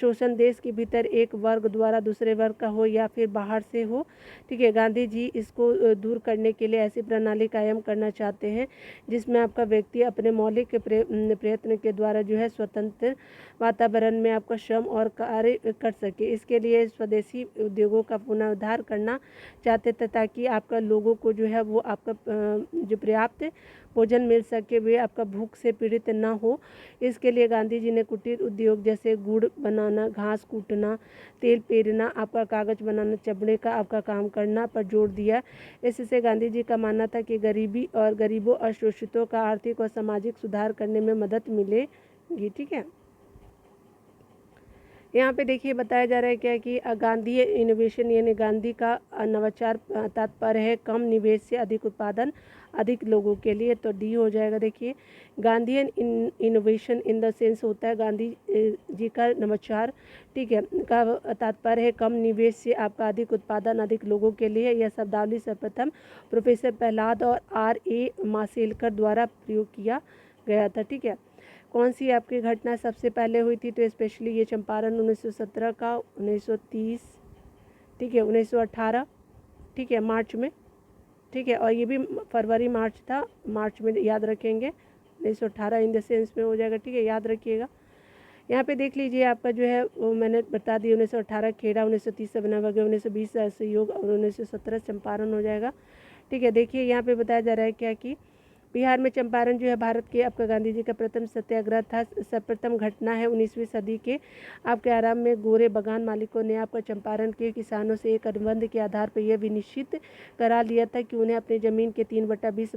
S1: शोषण देश के भीतर एक वर्ग द्वारा दूसरे वर्ग का हो या फिर बाहर से हो। ठीक है, गांधी जी इसको दूर करने के लिए ऐसी प्रणाली कायम करना चाहते हैं जिसमें आपका व्यक्ति अपने मौलिक प्रयत्न के द्वारा जो है स्वतंत्र वातावरण में आपका श्रम और कार्य कर सके। इसके लिए स्वदेशी उद्योगों का पुनरुद्धार करना चाहते थे, ताकि आपका लोगों को जो है वो आपका जो पर्याप्त भोजन मिल सके, वे आपका भूख से पीड़ित ना हो। इसके लिए गांधी जी ने कुटीर उद्योग जैसे गुड़ बनाना, घास कूटना, तेल पेरना, आपका कागज बनाना, चमड़े का आपका काम करना पर जोर दिया। इससे गांधी जी का मानना था कि गरीबों और शोषितों का आर्थिक और सामाजिक सुधार करने में मदद मिलेगी। ठीक है, यहाँ पे देखिए बताया जा रहा है क्या कि गांधी इनोवेशन यानी गांधी का नवाचार तात्पर्य है कम निवेश से अधिक उत्पादन, अधिक लोगों के लिए। तो डी हो जाएगा। देखिए Gandhian innovation in the sense होता है गांधी जी का नवाचार, ठीक है, का तात्पर्य है कम निवेश से आपका अधिक उत्पादन, अधिक लोगों के लिए। यह शब्दावली सर्वप्रथम प्रोफेसर प्रहलाद और R.A. माशेलकर द्वारा प्रयोग किया गया था। ठीक है, कौन सी आपकी घटना सबसे पहले हुई थी? तो स्पेशली ये चंपारण 1917 का, 1930, ठीक है, 1918, ठीक है, मार्च में, ठीक है, और ये भी फरवरी मार्च था, मार्च में याद रखेंगे। 1918 इन द सेंस में हो जाएगा। ठीक है, याद रखिएगा। यहाँ पे देख लीजिए आपका जो है वो मैंने बता दी, 1918 खेड़ा, 1930 सवना वगैरह, 1920 सहयोग और 1917 चंपारण हो जाएगा। ठीक है, देखिए यहाँ पे बताया जा रहा है क्या कि बिहार में चंपारण जो है भारत के आपका गांधी जी का प्रथम सत्याग्रह था। सर्वप्रथम घटना है 19वीं सदी के आपके आरंभ में गोरे बगान मालिकों ने आपका चंपारण के किसानों से एक अनुबंध के आधार पर यह विनिश्चित करा लिया था कि उन्हें अपनी ज़मीन के 3/20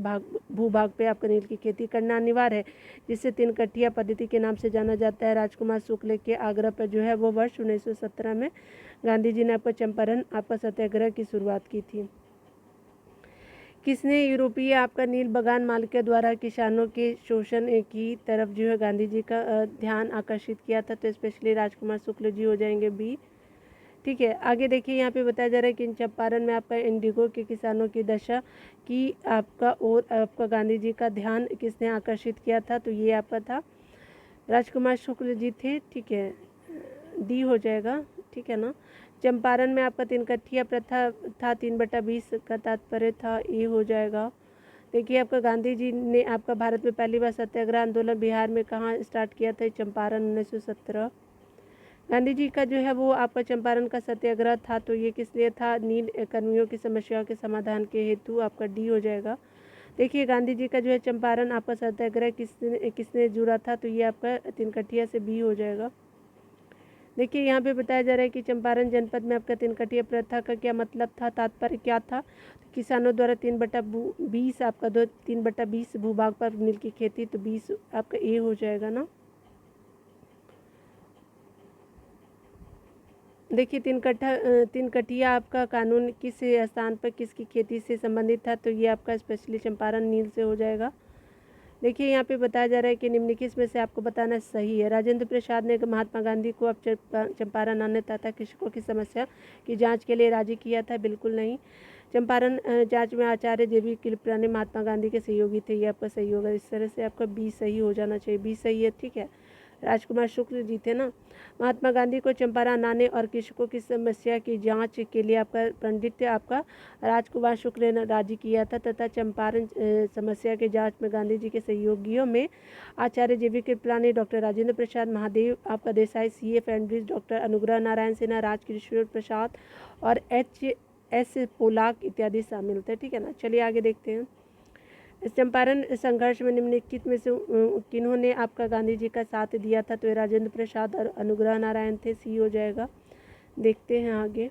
S1: भूभाग पे आपका नील की खेती करना अनिवार्य है, जिसे 3 कट्टिया पद्धति के नाम से जाना जाता है। राजकुमार शुक्ल के आग्रह पर जो है वो वर्ष 1917 में गांधी जी ने आपका चंपारण आपका सत्याग्रह की शुरुआत की थी। किसने यूरोपीय आपका नील बगान मालिकों द्वारा किसानों के शोषण की तरफ जो है गांधी जी का ध्यान आकर्षित किया था? तो स्पेशली राजकुमार शुक्ल जी हो जाएंगे बी। ठीक है, आगे देखिए यहाँ पे बताया जा रहा है कि चंपारण में आपका इंडिगो के किसानों की दशा की आपका और आपका गांधी जी का ध्यान किसने आकर्षित किया था? तो ये आपका था राजकुमार शुक्ल जी थे। ठीक है, डी हो जाएगा। ठीक है ना। चंपारण में आपका 3 कट्ठिया प्रथा था, 3/20 का तात्पर्य था, ए हो जाएगा। देखिए आपका गांधी जी ने आपका भारत में पहली बार सत्याग्रह आंदोलन बिहार में कहाँ स्टार्ट किया था? चंपारण, 1917। गांधी जी का जो है वो आपका चंपारण का सत्याग्रह था, तो ये किस लिए था? नील कर्मियों की समस्याओं के समाधान के हेतु, आपका डी हो जाएगा। देखिए गांधी जी का जो है चंपारण आपका सत्याग्रह किसने जुड़ा था? तो ये आपका 3 कट्ठिया से बी हो जाएगा। देखिए यहाँ पे बताया जा रहा है कि चंपारण जनपद में आपका 3 कट्ठिया प्रथा का क्या मतलब था, तात्पर्य क्या था? तो किसानों द्वारा 3/20 आपका 3/20 भूभाग पर नील की खेती, तो 20 आपका ए हो जाएगा ना। देखिए 3 कट्ठिया आपका कानून किस स्थान पर किसकी खेती से संबंधित था? तो ये आपका स्पेशली चंपारण नील से हो जाएगा। देखिए यहाँ पे बताया जा रहा है कि निम्नलिखित में से आपको बताना सही है। राजेंद्र प्रसाद ने महात्मा गांधी को अब चंपारण आने तथा कृषकों की समस्या की जांच के लिए राजी किया था? बिल्कुल नहीं। चंपारण जांच में आचार्य JB कृपलानी महात्मा गांधी के सहयोगी थे, ये आपका सहयोग है। इस तरह से आपका बी सही हो जाना चाहिए, बी सही है। ठीक है, राजकुमार शुक्ल जी थे ना। महात्मा गांधी को चंपारण आने और कृषकों की समस्या की जांच के लिए आपका पंडित आपका राजकुमार शुक्ल ने राजी किया था तथा चंपारण समस्या के जांच में गांधी जी के सहयोगियों में आचार्य जीवी कृपलानी, डॉक्टर राजेंद्र प्रसाद महादेव, आपका Desai, C.F. Andries, doctor Anugrah Narayan Sinha, Rajkishore प्रसाद और H.S. पोलाक इत्यादि शामिल थे। ठीक है ना। चलिए आगे देखते हैं। इस चंपारण संघर्ष में निम्नलिखित में से किन्होंने आपका गांधी जी का साथ दिया था? तो ये राजेंद्र प्रसाद और अनुग्रह नारायण थे। सी हो जाएगा। देखते हैं आगे।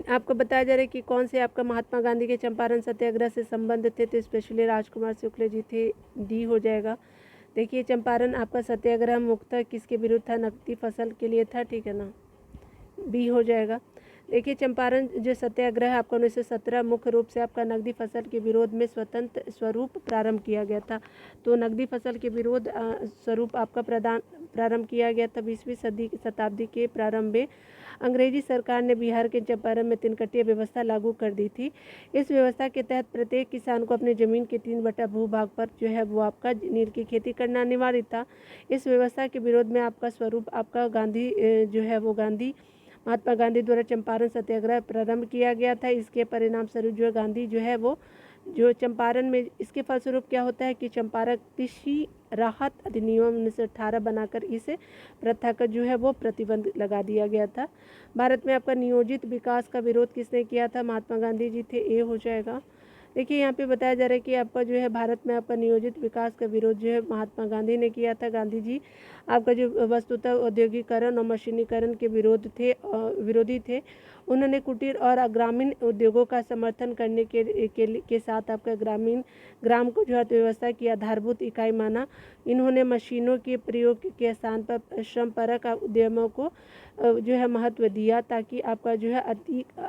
S1: आपको बताया जा रहा है कि कौन से आपका महात्मा गांधी के चंपारण सत्याग्रह से संबंध थे? तो स्पेशली राजकुमार शुक्ल जी थे। डी हो जाएगा। देखिए चंपारण आपका सत्याग्रह मुख्यतः किसके विरुद्ध था? नकदी फसल के लिए था। ठीक है ना। बी हो जाएगा। देखिए चंपारण जो सत्याग्रह है आपका 1917 मुख्य रूप से आपका नकदी फसल के विरोध में स्वतंत्र स्वरूप प्रारंभ किया गया था। तो नकदी फसल के विरोध स्वरूप आपका प्रारंभ किया गया था। 20वीं शताब्दी के प्रारंभ में अंग्रेजी सरकार ने बिहार के चंपारण में 3 व्यवस्था लागू कर दी थी। इस व्यवस्था के तहत प्रत्येक किसान को अपनी जमीन के 3 भूभाग पर जो है वो आपका नील की खेती करना अनिवार्य था। इस व्यवस्था के विरोध में आपका स्वरूप आपका गांधी जो है वो महात्मा गांधी द्वारा चंपारण सत्याग्रह प्रारंभ किया गया था। इसके परिणाम स्वरूप जो गांधी जो है वो जो चंपारण में इसके फलस्वरूप क्या होता है कि चंपारण कृषि राहत अधिनियम 1918 बनाकर इस प्रथा का जो है वो प्रतिबंध लगा दिया गया था। भारत में आपका नियोजित विकास का विरोध किसने किया था? महात्मा गांधी जी थे। ए हो जाएगा। देखिए यहाँ पे बताया जा रहा है कि आपका जो है भारत में आपका नियोजित विकास का विरोध जो है महात्मा गांधी ने किया था। गांधी जी आपका जो वस्तुतः औद्योगिकरण और मशीनीकरण के विरोधी थे। उन्होंने कुटीर और ग्रामीण उद्योगों का समर्थन करने के साथ आपका ग्राम को जो अर्थव्यवस्था की आधारभूत इकाई माना। इन्होंने मशीनों के प्रयोग के स्थान पर श्रमपरक उद्यमों को जो है महत्व दिया ताकि आपका जो है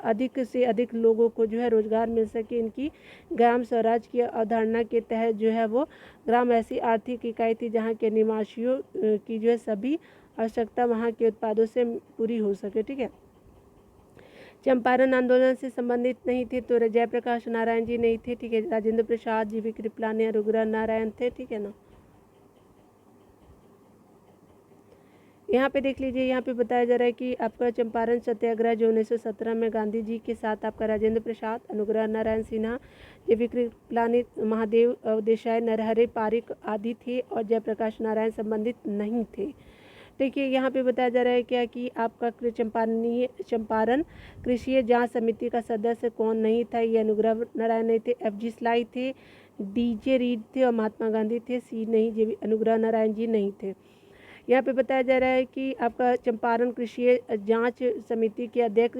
S1: अधिक से अधिक लोगों को जो है रोजगार मिल सके। इनकी ग्राम स्वराज की अवधारणा के तहत जो है वो ग्राम ऐसी आर्थिक इकाई थी जहाँ के निवासियों की जो है सभी आवश्यकता वहाँ के उत्पादों से पूरी हो सके। ठीक है। चंपारण आंदोलन से संबंधित नहीं थे तो जयप्रकाश नारायण जी नहीं थे। ठीक है। राजेंद्र प्रसाद, जीवी कृपलानी, अनुग्रह नारायण थे। ठीक है ना। यहाँ पे देख लीजिए। यहाँ पे बताया जा रहा है कि आपका चंपारण सत्याग्रह जो 1917 में गांधी जी के साथ आपका राजेंद्र प्रसाद, अनुग्रह नारायण सिन्हा, जीवी कृपलानी, महादेव देसाई, नरहरि पारिक आदि थे और जयप्रकाश नारायण संबंधित नहीं थे। देखिए यहाँ पे बताया जा रहा है क्या कि आपका चंपारण कृषि जांच समिति का सदस्य कौन नहीं था? ये अनुग्रह नारायण नहीं थे। FG स्लाई थे। DJ रीड थे और महात्मा गांधी थे। C नहीं, ये अनुग्रह नारायण जी नहीं थे। यहाँ पे बताया जा रहा है कि आपका चंपारण कृषि जांच समिति के अध्यक्ष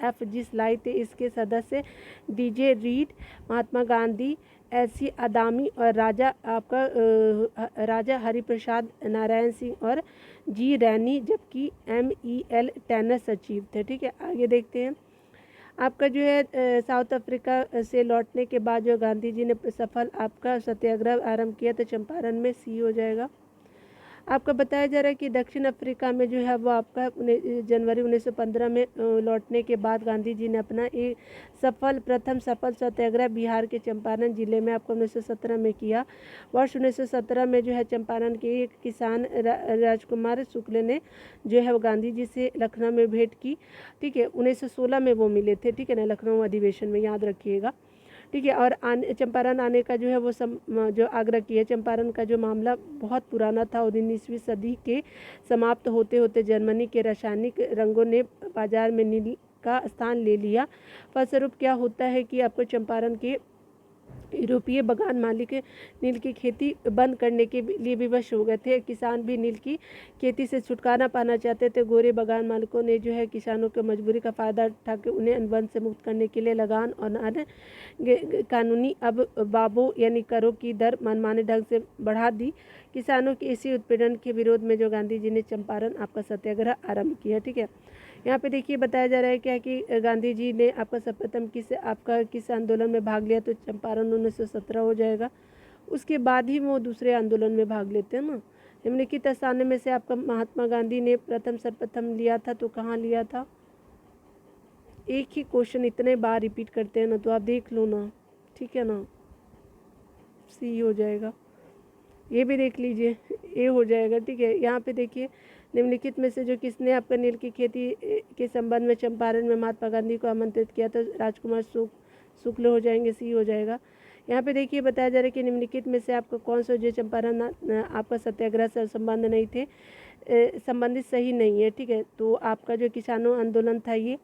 S1: FG स्लाई थे। इसके सदस्य DJ read, Mahatma Gandhi, LC आदामी और राजा हरिप्रसाद नारायण सिंह और G रैनी, जबकि MEL टैनर सचिव थे। ठीक है। आगे देखते हैं। आपका जो है साउथ अफ्रीका से लौटने के बाद जो गांधी जी ने सफल आपका सत्याग्रह आरंभ किया तो चंपारण में C हो जाएगा। आपका बताया जा रहा है कि दक्षिण अफ्रीका में जो है वो आपका जनवरी 1915 में लौटने के बाद गांधी जी ने अपना एक प्रथम सफल सत्याग्रह बिहार के चंपारण जिले में आपको 1917 में किया। वर्ष 1917 में जो है चंपारण के एक किसान राजकुमार शुक्ल ने जो है वो गांधी जी से लखनऊ में भेंट की। ठीक है। 1916 में वो मिले थे। ठीक है ना। लखनऊ अधिवेशन में, याद रखिएगा। ठीक है। और चंपारण आने का जो है वो जो आग्रह किया। चंपारण का जो मामला बहुत पुराना था और 19वीं सदी के समाप्त होते होते जर्मनी के रासायनिक रंगों ने बाजार में नील का स्थान ले लिया। फलस्वरूप क्या होता है कि आपको चंपारण के यूरोपीय बागान मालिक नील की खेती बंद करने के लिए विवश हो गए थे। किसान भी नील की खेती से छुटकारा पाना चाहते थे। गोरे बागान मालिकों ने जो है किसानों की मजबूरी का फ़ायदा उठाकर उन्हें अनुबंध से मुक्त करने के लिए लगान और अन्य कानूनी बाबों यानी करों की दर मनमाने ढंग से बढ़ा दी। किसानों के इसी उत्पीड़न के विरोध में जो गांधी जी ने चंपारण आपका सत्याग्रह आरंभ किया। ठीक है। यहाँ पे देखिए बताया जा रहा है क्या कि गांधी जी ने आपका सर्वप्रथम किस आंदोलन में भाग लिया तो चंपारण 1917 हो जाएगा। उसके बाद ही वो दूसरे आंदोलन में भाग लेते हैं ना। निम्नलिखित स्थानों में से आपका महात्मा गांधी ने सर्वप्रथम लिया था तो कहाँ लिया था? एक ही क्वेश्चन इतने बार रिपीट करते हैं ना तो आप देख लो ना। ठीक है ना। C हो जाएगा। ये भी देख लीजिए। ए हो जाएगा, ठीक है। यहाँ पे देखिए निम्नलिखित में से जो किसने आपका नील की खेती के संबंध में चंपारण में महात्मा गांधी को आमंत्रित किया, तो राजकुमार शुक्ल हो जाएंगे, सी हो जाएगा। यहाँ पे देखिए बताया जा रहा है कि निम्नलिखित में से आपको कौन सा जो चंपारण आपका सत्याग्रह से संबंध नहीं थे संबंधित सही नहीं है, ठीक है। तो आपका जो किसानों आंदोलन था ये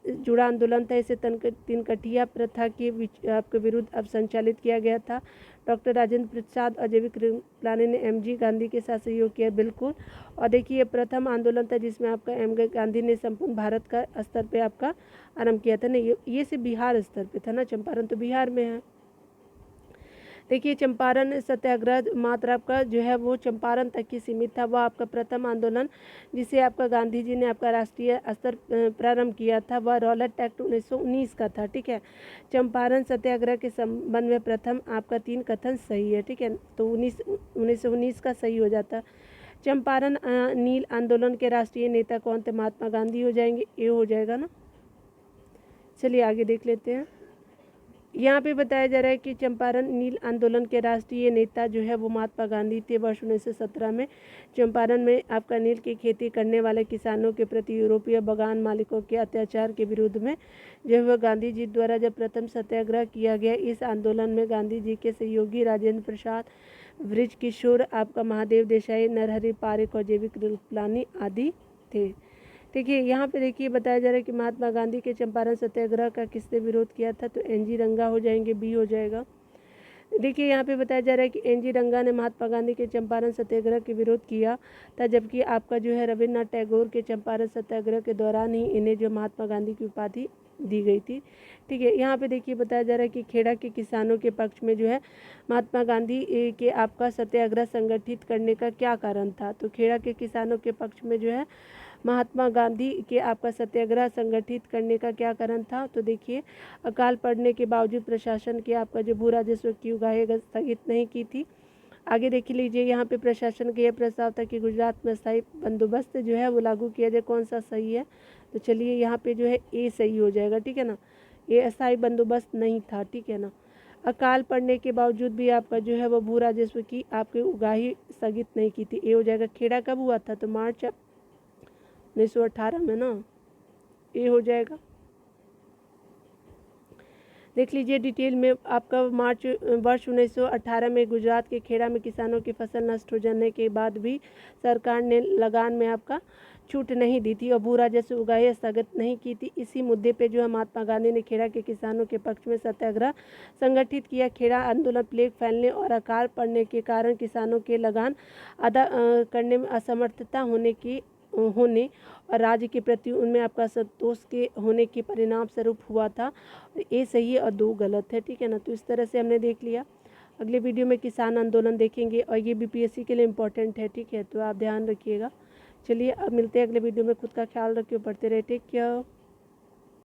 S1: जुड़ा आंदोलन था, इसे तिनकठिया प्रथा के आपके विरुद्ध अब संचालित किया गया था। डॉक्टर राजेंद्र प्रसाद और जैविक कृपलानी ने एमजी गांधी के साथ सहयोग किया, बिल्कुल। और देखिए ये प्रथम आंदोलन था जिसमें आपका एम गांधी ने संपूर्ण भारत का स्तर पे आपका आरंभ किया था। नहीं, ये सिर्फ बिहार स्तर पे था ना, चंपारण तो बिहार में है। देखिए चंपारण सत्याग्रह मात्र आपका जो है वो चंपारण तक ही सीमित था। वह आपका प्रथम आंदोलन जिसे आपका गांधी जी ने आपका राष्ट्रीय स्तर प्रारंभ किया था, वह रॉलेट एक्ट 1919 का था, ठीक है। चंपारण सत्याग्रह के संबंध में प्रथम आपका 3 कथन सही है, ठीक है। तो 1919 का सही हो जाता। चंपारण नील आंदोलन के राष्ट्रीय नेता कौन थे? महात्मा गांधी हो जाएंगे, ये हो जाएगा ना। चलिए आगे देख लेते हैं। यहाँ पे बताया जा रहा है कि चंपारण नील आंदोलन के राष्ट्रीय नेता जो है वो महात्मा गांधी थे। वर्ष 1917 में चंपारण में आपका नील की खेती करने वाले किसानों के प्रति यूरोपीय बागान मालिकों के अत्याचार के विरुद्ध में जो है वह गांधी जी द्वारा जब प्रथम सत्याग्रह किया गया। इस आंदोलन में गांधी जी के सहयोगी राजेंद्र प्रसाद, बृज किशोर, आपका महादेव देसाई, नरहरि पारिक और जैविक कृपलानी आदि थे। देखिए यहाँ पे देखिए बताया जा रहा है कि महात्मा गांधी के चंपारण सत्याग्रह का किसने विरोध किया था, तो एनजी रंगा हो जाएंगे, बी हो जाएगा। देखिए यहाँ पे बताया जा रहा है कि एनजी रंगा ने महात्मा गांधी के चंपारण सत्याग्रह के विरोध किया था, जबकि आपका जो है रविन्द्रनाथ टैगोर के चंपारण सत्याग्रह के दौरान ही इन्हें जो महात्मा गांधी की उपाधि दी गई थी, ठीक है। यहाँ पे देखिए बताया जा रहा है कि खेड़ा के किसानों के पक्ष में जो है महात्मा गांधी के आपका सत्याग्रह संगठित करने का क्या कारण था, तो खेड़ा के किसानों के पक्ष में जो है महात्मा गांधी के आपका सत्याग्रह संगठित करने का क्या कारण था, तो देखिए अकाल पड़ने के बावजूद प्रशासन के आपका जो भू राजस्व की उगाही स्थगित नहीं की थी। आगे देख लीजिए यहाँ पे प्रशासन का यह प्रस्ताव था कि गुजरात में अस्थायी बंदोबस्त जो है वो लागू किया जाए। कौन सा सही है, तो चलिए यहाँ पे जो है ए सही हो जाएगा, ठीक है ना। ये अस्थायी बंदोबस्त नहीं था, ठीक है ना। अकाल पड़ने के बावजूद भी आपका जो है वो भू राजस्व की आपकी उगाही स्थगित नहीं की थी, ए हो जाएगा। खेड़ा कब हुआ था, तो मार्च 1918 में ना, ये हो जाएगा। देख लीजिए डिटेल में आपका वर्ष 1918 में गुजरात के खेड़ा में किसानों की फसल नष्ट हो जाने के बाद भी सरकार ने लगान में आपका छूट नहीं दी थी और भू राजस्व उगाही स्थगित नहीं की थी। इसी मुद्दे पे जो है महात्मा गांधी ने खेड़ा के किसानों के पक्ष में सत्याग्रह संगठित किया। खेड़ा आंदोलन प्लेग फैलने और अकाल पड़ने के कारण किसानों के लगान अदा करने में असमर्थता होने और राज्य के प्रति उनमें आपका संतोष के होने के परिणाम स्वरूप हुआ था। ये सही है और 2 गलत है, ठीक है ना। तो इस तरह से हमने देख लिया। अगले वीडियो में किसान आंदोलन देखेंगे और ये बीपीएससी के लिए इम्पोर्टेंट है, ठीक है, तो आप ध्यान रखिएगा। चलिए अब मिलते हैं अगले वीडियो में। खुद का ख्याल रखिए, पढ़ते रहे, टेक केयर।